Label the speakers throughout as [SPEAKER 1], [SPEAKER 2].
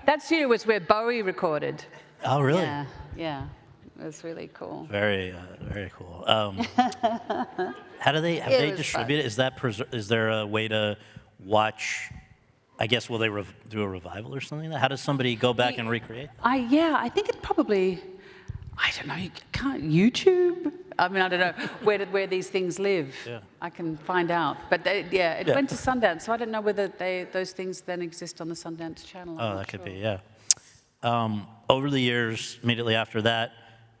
[SPEAKER 1] That studio was where Bowie recorded.
[SPEAKER 2] Oh, really?
[SPEAKER 1] Yeah, yeah. It was really cool.
[SPEAKER 2] Very cool. How do they distribute it? Is there a way to watch? I guess will they do a revival or something like that? How does somebody go back and recreate?
[SPEAKER 1] I think it probably, I don't know. You can't YouTube. I mean, I don't know where these things live.
[SPEAKER 2] Yeah.
[SPEAKER 1] I can find out. But it went to Sundance, so I don't know whether those things then exist on the Sundance channel.
[SPEAKER 2] Oh, that could be, yeah. Over the years, immediately after that,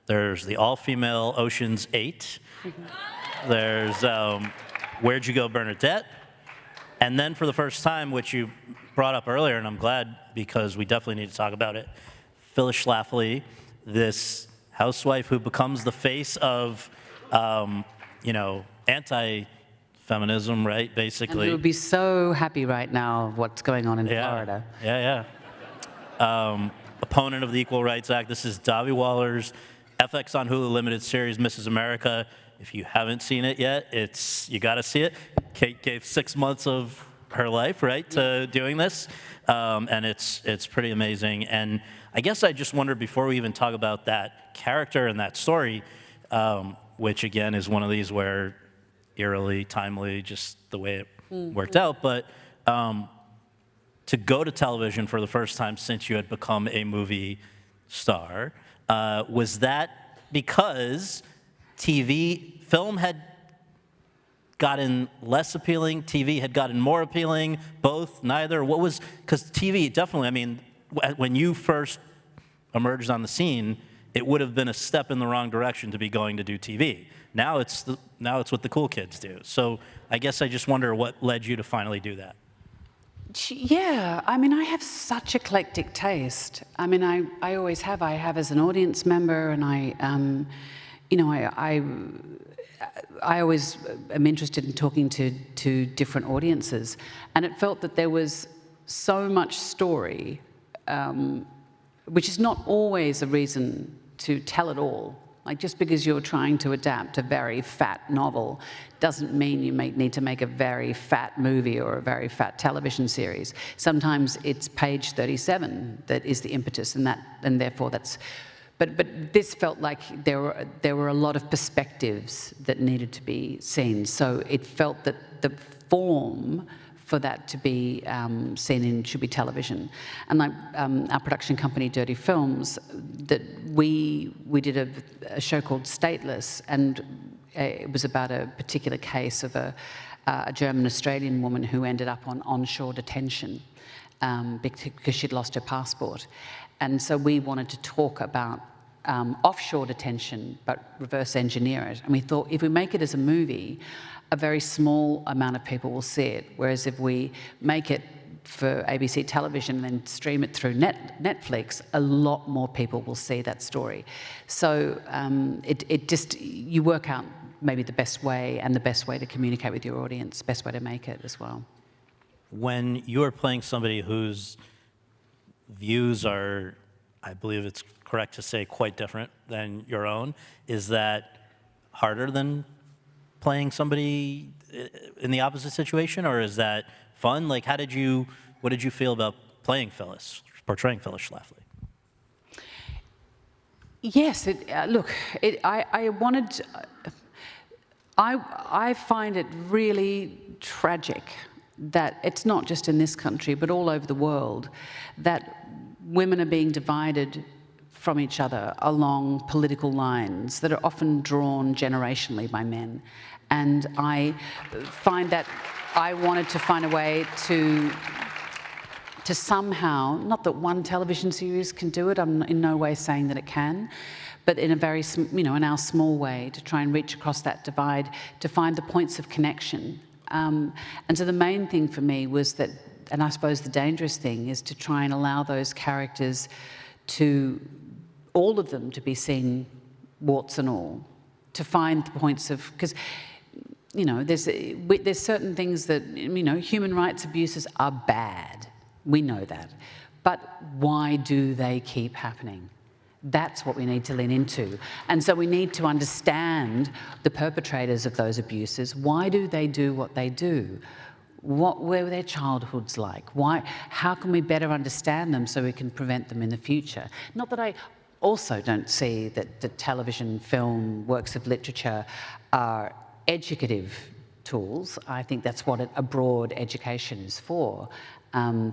[SPEAKER 2] there's the all-female Ocean's 8. There's Where'd You Go, Bernadette? And then for the first time, which you brought up earlier, and I'm glad because we definitely need to talk about it, Phyllis Schlafly, this housewife who becomes the face of, anti-feminism, right, basically.
[SPEAKER 1] And who would be so happy right now of what's going on in Florida.
[SPEAKER 2] Yeah. Opponent of the Equal Rights Act. This is Davi Waller's FX on Hulu limited series, Mrs. America. If you haven't seen it yet, you got to see it. Cate gave 6 months of her life, right, to doing this, and it's pretty amazing. And I guess I just wondered, before we even talk about that character and that story, which again is one of these where eerily, timely, just the way it worked out, but to go to television for the first time since you had become a movie star, was that because film had gotten less appealing, TV had gotten more appealing, both, neither? What was, because TV definitely, I mean, when you first emerged on the scene, it would have been a step in the wrong direction to be going to do TV. Now it's what the cool kids do. So I guess I just wonder what led you to finally do that.
[SPEAKER 1] Yeah, I mean, I have such eclectic taste. I mean, I always have. I have as an audience member, and I always am interested in talking to different audiences, and it felt that there was so much story, which is not always a reason to tell it all. Like, just because you're trying to adapt a very fat novel doesn't mean you need to make a very fat movie or a very fat television series. Sometimes it's page 37 that is the impetus, and therefore that's. But this felt like there were a lot of perspectives that needed to be seen. So it felt that the form for that to be seen in should be television. And like our production company, Dirty Films, that we did a show called Stateless, and it was about a particular case of a German-Australian woman who ended up on onshore detention because she'd lost her passport. And so we wanted to talk about offshore detention, but reverse engineer it. And we thought, if we make it as a movie, a very small amount of people will see it. Whereas if we make it for ABC television and then stream it through Netflix, a lot more people will see that story. So you work out maybe the best way to communicate with your audience, best way to make it as well.
[SPEAKER 2] When you are playing somebody whose views are, I believe it's correct to say, quite different than your own, is that harder than playing somebody in the opposite situation, or is that fun? Like, what did you feel about playing Phyllis, portraying Phyllis Schlafly?
[SPEAKER 1] Yes, I find it really tragic that it's not just in this country, but all over the world, that women are being divided from each other along political lines that are often drawn generationally by men. And I find that I wanted to find a way to somehow, not that one television series can do it, I'm in no way saying that it can, but in a very, in our small way, to try and reach across that divide, to find the points of connection. And so the main thing for me was that, and I suppose the dangerous thing, is to try and allow those characters to, all of them, to be seen warts and all, to find the points of, because, there's certain things that, human rights abuses are bad. We know that. But why do they keep happening? That's what we need to lean into. And so we need to understand the perpetrators of those abuses. Why do they do what they do? What were their childhoods like? Why? How can we better understand them so we can prevent them in the future? Not that I also don't see that the television, film, works of literature are educative tools. I think that's what a broad education is for.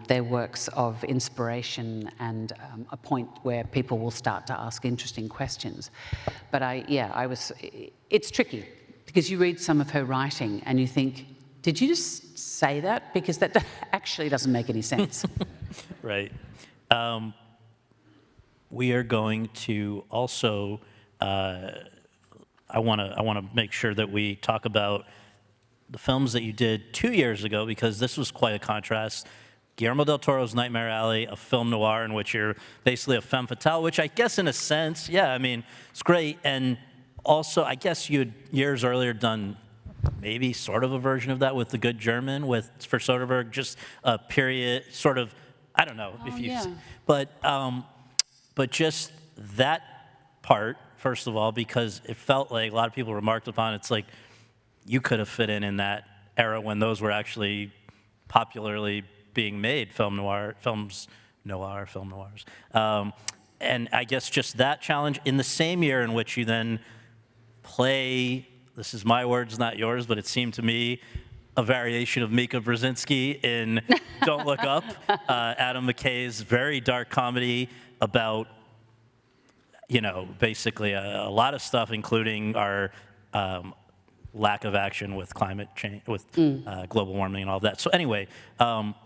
[SPEAKER 1] They're works of inspiration and a point where people will start to ask interesting questions. But it's tricky because you read some of her writing and you think, did you just say that? Because that actually doesn't make any sense.
[SPEAKER 2] Right. We are going to also, I want to make sure that we talk about the films that you did 2 years ago, because this was quite a contrast. Guillermo del Toro's Nightmare Alley, a film noir in which you're basically a femme fatale, which I guess in a sense, yeah, I mean, it's great. And also, I guess you had years earlier done maybe sort of a version of that with The Good German for Soderbergh, just a period, sort of, I don't know if you,
[SPEAKER 1] yeah.
[SPEAKER 2] but just that part, first of all, because it felt like a lot of people remarked upon, it's like you could have fit in that era when those were actually popularly being made, film noirs. And I guess just that challenge in the same year in which you then play, this is my words, not yours, but it seemed to me a variation of Mika Brzezinski in Don't Look Up, Adam McKay's very dark comedy about, basically a lot of stuff, including our lack of action with climate change, with global warming and all of that. So anyway,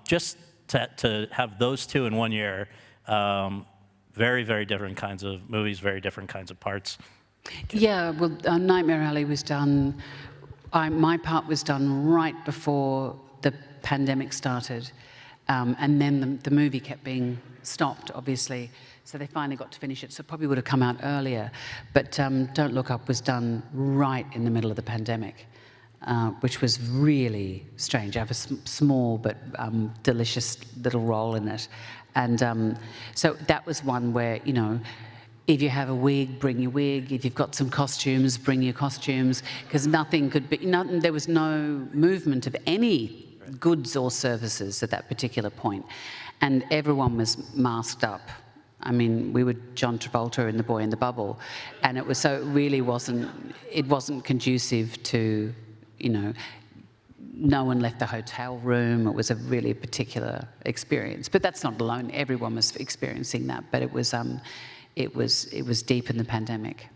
[SPEAKER 2] just to have those two in 1 year, very, very different kinds of movies, very different kinds of parts.
[SPEAKER 1] Yeah, well, Nightmare Alley was done, my part was done right before the pandemic started. And then the movie kept being stopped, obviously. So they finally got to finish it. So it probably would have come out earlier. But Don't Look Up was done right in the middle of the pandemic, which was really strange. I have a small but delicious little role in it. And so that was one where, if you have a wig, bring your wig. If you've got some costumes, bring your costumes. Because there was no movement of any goods or services at that particular point. And everyone was masked up. I mean, we were John Travolta in The Boy in the Bubble. And it really wasn't conducive to, no one left the hotel room. It was a really particular experience. But that's not alone. Everyone was experiencing that. But it was deep in the pandemic.